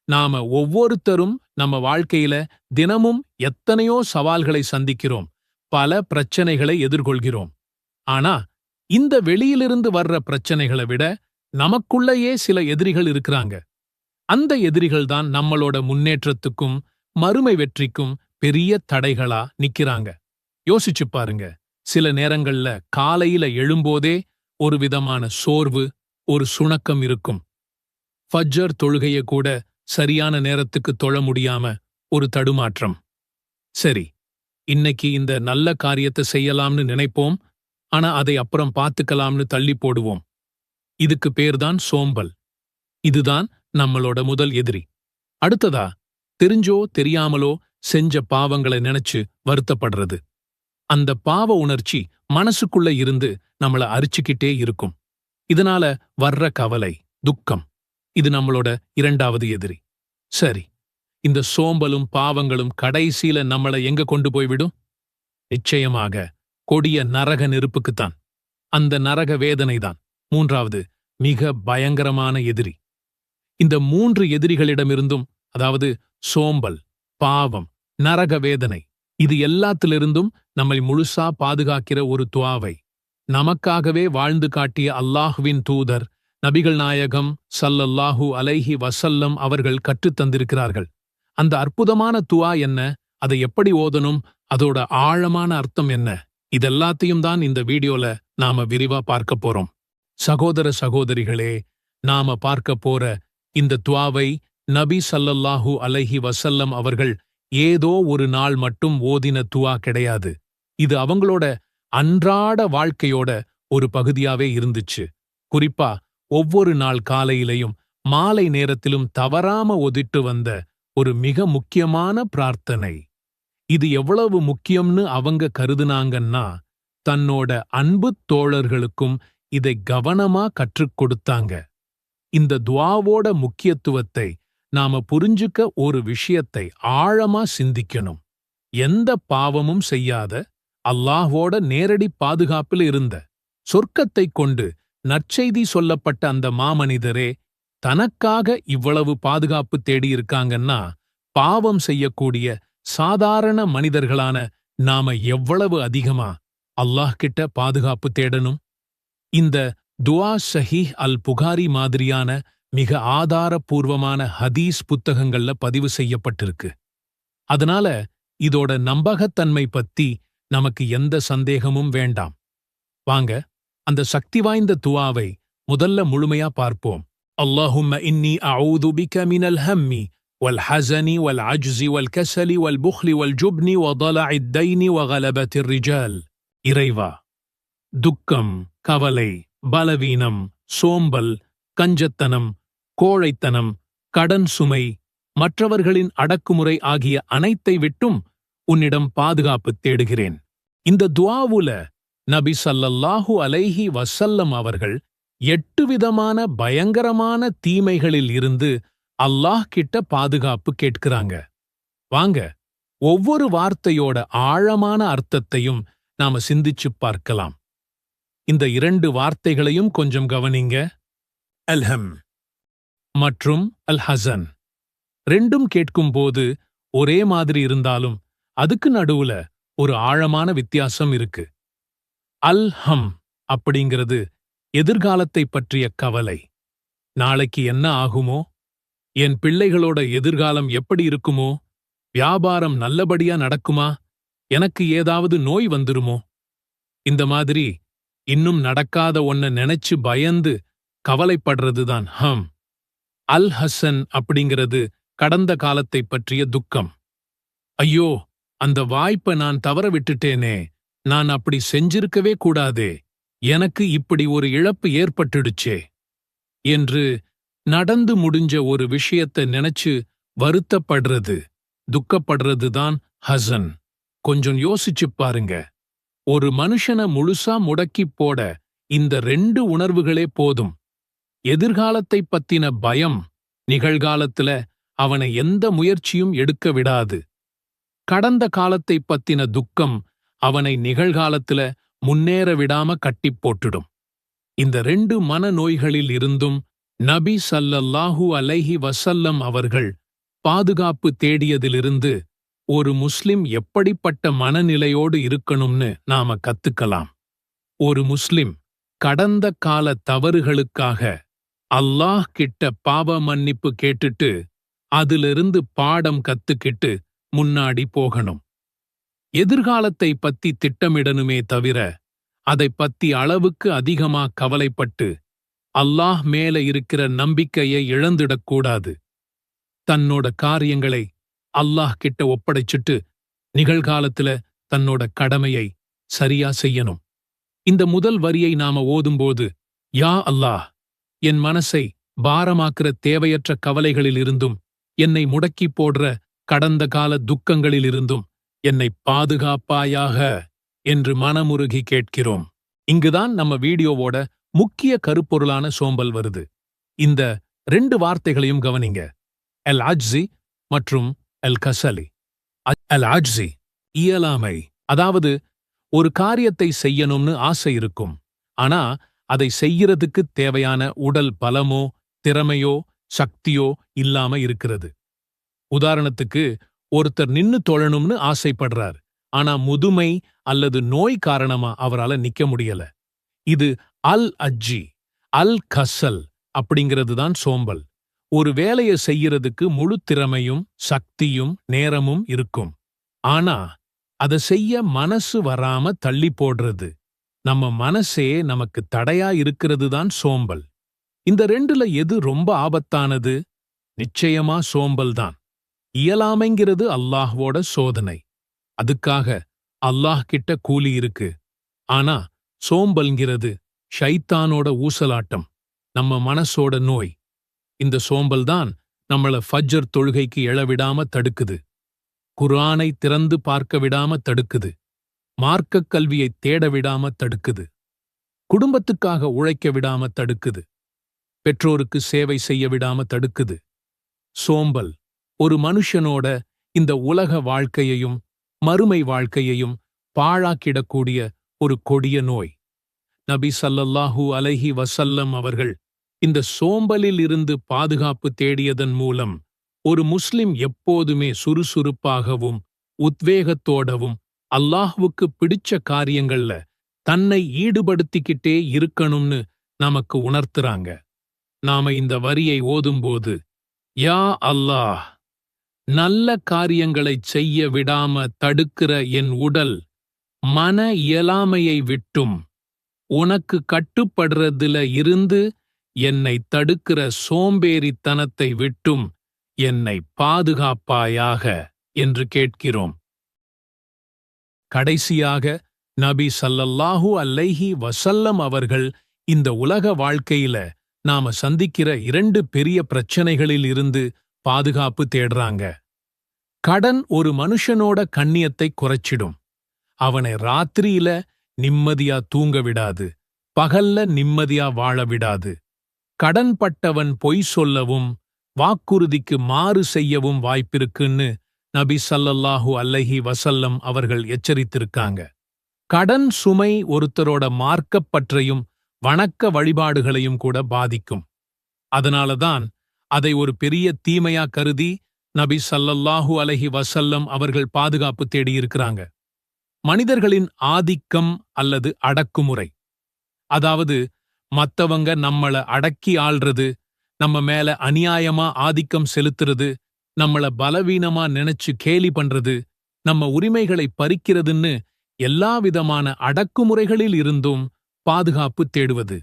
நாம ஒவ்வொருத்தரும் நம்ம வாழ்க்கையில தினமும் எத்தனையோ சவால்களை சந்திக்கிறோம், பல பிரச்சனைகளை எதிர்கொள்கிறோம். ஆனா இந்த வெளியிலிருந்து வர்ற பிரச்சனைகளை விட நமக்குள்ளேயே சில எதிரிகள் இருக்கிறாங்க. அந்த எதிரிகள் தான் நம்மளோட முன்னேற்றத்துக்கும் மறுமை வெற்றிக்கும் பெரிய தடைகளா நிக்கிறாங்க. யோசிச்சு பாருங்க. சில நேரங்கள்ல காலையில எழும்போதே ஒரு விதமான சோர்வு, ஒரு சுணக்கம் இருக்கும். ஃபஜ்ர் தொழுகைய கூட சரியான நேரத்துக்கு தொழ முடியாம ஒரு தடுமாற்றம். சரி, இன்னைக்கு இந்த நல்ல காரியத்தை செய்யலாம்னு நினைப்போம், ஆனா அதை அப்புறம் பார்த்துக்கலாம்னு தள்ளி போடுவோம். இதுக்கு பேர்தான் சோம்பல். இதுதான் நம்மளோட முதல் எதிரி. அடுத்ததா, தெரிஞ்சோ தெரியாமலோ செஞ்ச பாவங்களை நினைச்சு வருத்தப்படுறது. அந்த பாவ உணர்ச்சி மனசுக்குள்ள இருந்து நம்மள அரிச்சுக்கிட்டே இருக்கும். இதனால வர்ற கவலை, துக்கம், இது நம்மளோட இரண்டாவது எதிரி. சரி, இந்த சோம்பலும் பாவங்களும் கடைசியில நம்மள எங்க கொண்டு போய்விடும்? நிச்சயமாக கொடிய நரக நெருப்புக்குத்தான். அந்த நரக வேதனைதான் மூன்றாவது மிக பயங்கரமான எதிரி. இந்த மூன்று எதிரிகளிடமிருந்தும், அதாவது சோம்பல், பாவம், நரக வேதனை, இது எல்லாத்திலிருந்தும் நம்மை முழுசா பாதுகாக்கிற ஒரு துஆவை நமக்காகவே வாழ்ந்து காட்டிய அல்லாஹ்வின் தூதர் நபிகள் நாயகம் ஸல்லல்லாஹு அலைஹி வஸல்லம் அவர்கள் கற்றுத்தந்திருக்கிறார்கள். அந்த அற்புதமான துஆ என்ன? அதை எப்படி ஓதணும்? அதோட ஆழமான அர்த்தம் என்ன? இதெல்லாத்தையும் தான் இந்த வீடியோல நாம விரிவா பார்க்க போறோம். சகோதர சகோதரிகளே, நாம பார்க்க போற இந்த துஆவை நபி ஸல்லல்லாஹு அலைஹி வஸல்லம் அவர்கள் ஏதோ ஒரு நாள் மட்டும் ஓதின துஆ கிடையாது. இது அவங்களோட அன்றாட வாழ்க்கையோட ஒரு பகுதியாவே இருந்துச்சு. குறிப்பா ஒவ்வொரு நாள் காலையிலையும் மாலை நேரத்திலும் தவறாம ஓதிட்டு வந்த ஒரு மிக முக்கியமான பிரார்த்தனை. இது எவ்வளவு முக்கியம்னு அவங்க கருதுனாங்கன்னா, தன்னோட அன்பு தோழர்களுக்கும் இதை கவனமா கற்றுக் கொடுத்தாங்க. இந்த துஆவோட முக்கியத்துவத்தை நாம புரிஞ்சுக்க ஒரு விஷயத்தை ஆழமா சிந்திக்கணும். எந்த பாவமும் செய்யாத, அல்லாஹ்வோட நேரடி பாதுகாப்பில் இருந்த, சொர்க்கத்தைக் கொண்டு நற்செய்தி சொல்லப்பட்ட அந்த மாமனிதரே தனக்காக இவ்வளவு பாதுகாப்பு தேடியிருக்காங்கன்னா, பாவம் செய்யக்கூடிய சாதாரண மனிதர்களான நாம எவ்வளவு அதிகமா அல்லாஹ் கிட்ட பாதுகாப்பு தேடணும்? இந்த துஆ ஸஹீஹ் அல் புகாரி மாதிரியான மிக ஆதாரபூர்வமான ஹதீஸ் புத்தகங்கள்ல பதிவு செய்யப்பட்டிருக்கு. அதனால இதோட நம்பகத்தன்மை பத்தி நமக்கு எந்த சந்தேகமும் வேண்டாம். வாங்க அந்த சக்தி வாய்ந்த துஆவை முதல்ல முழுமையா பார்ப்போம். அல்லாஹும்ம இன்னி அஊது பிக மினல் ஹம்மி வல் ஹஸனி வல் அஜ்ஸி வல் கஸலி வல் புக்லி வல் ஜுப்னி வ ضلعித் தைனி வ கலபத்திர் ரிஜால். இறைவா, துக்கம், கவலை, பலவீனம், சோம்பல், கஞ்சத்தனம், கோழைத்தனம், கடன் சுமை, மற்றவர்களின் அடக்குமுறை ஆகிய அனைத்தை விட்டும் உன்னிடம் பாதுகாப்பு தேடுகிறேன். இந்த துஆவுல நபி ஸல்லல்லாஹு அலைஹி வஸல்லம் அவர்கள் 8 விதமான பயங்கரமான தீமைகளில் இருந்து அல்லாஹ் கிட்ட பாதுகாப்பு கேட்கிறாங்க. வாங்க ஒவ்வொரு வார்த்தையோட ஆழமான அர்த்தத்தையும் நாம சிந்திச்சுப் பார்க்கலாம். இந்த 2 வார்த்தைகளையும் கொஞ்சம் கவனிங்க. அல்ஹம் மற்றும் அல் ஹஸன். ரெண்டும் கேட்கும்போது ஒரே மாதிரி இருந்தாலும் அதுக்கு நடுவுல ஒரு ஆழமான வித்தியாசம் இருக்கு. அல் ஹம் அப்படிங்கிறது எதிர்காலத்தை பற்றிய கவலை. நாளைக்கு என்ன ஆகுமோ, என் பிள்ளைகளோட எதிர்காலம் எப்படி இருக்குமோ, வியாபாரம் நல்லபடியா நடக்குமா, எனக்கு ஏதாவது நோய் வந்துருமோ, இந்த மாதிரி இன்னும் நடக்காத ஒன்ன நினைச்சு பயந்து கவலைப்படுறதுதான் ஹம். அல் ஹஸன் அப்படிங்கிறது கடந்த காலத்தை பற்றிய துக்கம். ஐயோ, அந்த வாய்ப்பை நான் தவற விட்டுட்டேனே, நான் அப்படி செஞ்சிருக்கவே கூடாதே, எனக்கு இப்படி ஒரு இழப்பு ஏற்பட்டுடுச்சே என்று நடந்து முடிஞ்ச ஒரு விஷயத்தை நினைச்சு வருத்தப்படுறது, துக்கப்படுறதுதான் ஹஸன். கொஞ்சம் யோசிச்சுப் பாருங்க. ஒரு மனுஷனை முழுசா முடக்கிப் போட இந்த 2 உணர்வுகளே போதும். எதிர்காலத்தைப் பத்தின பயம் நிகழ்காலத்துல அவனை எந்த முயற்சியும் எடுக்க விடாது. கடந்த காலத்தைப் பத்தின துக்கம் அவனை நிகழ்காலத்துல முன்னேற விடாம கட்டிப் போட்டுடும். இந்த 2 மனநோய்களில் இருந்தும் நபி ஸல்லல்லாஹு அலைஹி வஸல்லம் அவர்கள் பாதுகாப்பு தேடியதிலிருந்து ஒரு முஸ்லிம் எப்படிப்பட்ட மனநிலையோடு இருக்கணும்னு நாம கத்துக்கலாம். ஒரு முஸ்லிம் கடந்த கால தவறுகளுக்காக அல்லாஹ் கிட்ட பாவ மன்னிப்பு கேட்டுட்டு அதிலிருந்து பாடம் கத்துக்கிட்டு முன்னாடி போகணும். எதிர்காலத்தை பத்தி திட்டமிடணுமே தவிர அதை பத்தி அளவுக்கு அதிகமா கவலைப்பட்டு அல்லாஹ் மேல இருக்கிற நம்பிக்கையை இழந்துடக்கூடாது. தன்னோட காரியங்களை அல்லாஹ் கிட்ட ஒப்படைச்சிட்டு நிகழ்காலத்துல தன்னோட கடமையை சரியா செய்யணும். இந்த முதல் வரியை நாம ஓதும்போது, யா அல்லாஹ், என் மனசை பாரமாக்குற தேவையற்ற கவலைகளிலிருந்தும் என்னை முடக்கி போடுற கடந்த கால துக்கங்களிலிருந்தும் என்னை பாதுகாப்பாயாக என்று மனமுருகி கேட்கிறோம். இங்குதான் நம்ம வீடியோவோட முக்கிய கருப்பொருளான சோம்பல் வருது. இந்த 2 வார்த்தைகளையும் கவனிங்க. அல் அஜ்ஸி மற்றும் அல் கஸலி. அல் அஜ்ஸி இயலாமை, அதாவது ஒரு காரியத்தை செய்யணும்னு ஆசை இருக்கும், ஆனா அதை செய்யறதுக்கு தேவையான உடல் பலமோ திறமையோ சக்தியோ இல்லாம இருக்கிறது. உதாரணத்துக்கு, ஒருத்தர் நின்னு தொழணும்னு ஆசைப்படுறார், ஆனா முதுமை அல்லது நோய் காரணமா அவரால நிக்க முடியல. இது அல் அஜ்ஜி அல் கஸல் அப்படிங்கிறது தான் சோம்பல். ஒரு வேலையை செய்யறதுக்கு முழு திறமையும் சக்தியும் நேரமும் இருக்கும், ஆனா அதை செய்ய மனசு வராம தள்ளி போடுறது, நம்ம மனசே நமக்கு தடையா இருக்கிறது தான் சோம்பல். இந்த 2ல எது ரொம்ப ஆபத்தானது? நிச்சயமா சோம்பல் தான். இயலாமைங்கிறது அல்லாஹ்வோட சோதனை, அதுக்காக அல்லாஹ் கிட்ட கூலி இருக்கு. ஆனா சோம்பல்ங்கிறது ஷைத்தானோட ஊசலாட்டம், நம்ம மனசோட நோய். இந்த சோம்பல் தான் நம்மள ஃபஜ்ர் தொழுகைக்கு எழவிடாம தடுக்குது, குர்ஆனை திறந்து பார்க்க விடாம தடுக்குது, மார்க்கக் கல்வியை தேட விடாம தடுக்குது, குடும்பத்துக்காக உழைக்க விடாம தடுக்குது, பெற்றோருக்கு சேவை செய்ய விடாம தடுக்குது. சோம்பல் ஒரு மனுஷனோட இந்த உலக வாழ்க்கையையும் மறுமை வாழ்க்கையையும் பாழாக்கிடக்கூடிய ஒரு கொடிய நோய். நபி ஸல்லல்லாஹு அலைஹி வஸல்லம் அவர்கள் இந்த சோம்பலில் இருந்து பாதுகாப்பு தேடியதன் மூலம் ஒரு முஸ்லிம் எப்போதுமே சுறுசுறுப்பாகவும் உத்வேகத்தோடவும் அல்லாஹ்வுக்கு பிடிச்ச காரியங்கள்ல தன்னை ஈடுபடுத்திக்கிட்டே இருக்கணும்னு நமக்கு உணர்த்துறாங்க. நாம இந்த வரியை ஓதும்போது, யா அல்லாஹ், நல்ல காரியங்களைச் செய்ய விடாம தடுக்கிற என் உடல் மன இயலாமையை விட்டும் உனக்கு கட்டுப்படுறதுல இருந்து என்னை தடுக்கிற சோம்பேறித்தனத்தை விட்டும் என்னை பாதுகாப்பாயாக என்று கேட்கிறோம். கடைசியாக நபி ஸல்லல்லாஹு அலைஹி வஸல்லம் அவர்கள் இந்த உலக வாழ்க்கையில நாம சந்திக்கிற 2 பெரிய பிரச்சனைகளில் இருந்து பாதுகாப்பு தேடுறாங்க. கடன் ஒரு மனுஷனோட கண்ணியத்தை குறைச்சிடும். அவனை ராத்திரியில நிம்மதியா தூங்க விடாது, பகல்ல நிம்மதியா வாழ விடாது. கடன்பட்டவன் பொய் சொல்லவும் வாக்குறுதிக்கு மாறு செய்யவும் வாய்ப்பிருக்குன்னு நபி ஸல்லல்லாஹு அலைஹி வஸல்லம் அவர்கள் எச்சரித்திருக்காங்க. கடன் சுமை ஒருத்தரோட மார்க்கப்பற்றையும் வணக்க வழிபாடுகளையும் கூட பாதிக்கும். அதனாலதான் அதை ஒரு பெரிய தீமையா கருதி நபி ஸல்லல்லாஹு அலைஹி வஸல்லம் அவர்கள் பாதுகாப்பு தேடியிருக்கிறாங்க. மனிதர்களின் ஆதிக்கம் அல்லது அடக்குமுறை, அதாவது மத்தவங்க நம்மள அடக்கி ஆள்றது, நம்ம மேல அநியாயமா ஆதிக்கம் செலுத்துறது, நம்மள பலவீனமா நினைச்சு கேலி பண்றது, நம்ம உரிமைகளை பறிக்கிறதுன்னு எல்லாவிதமான அடக்குமுறைகளில் இருந்தும் பாதுகாப்பு தேடுவது.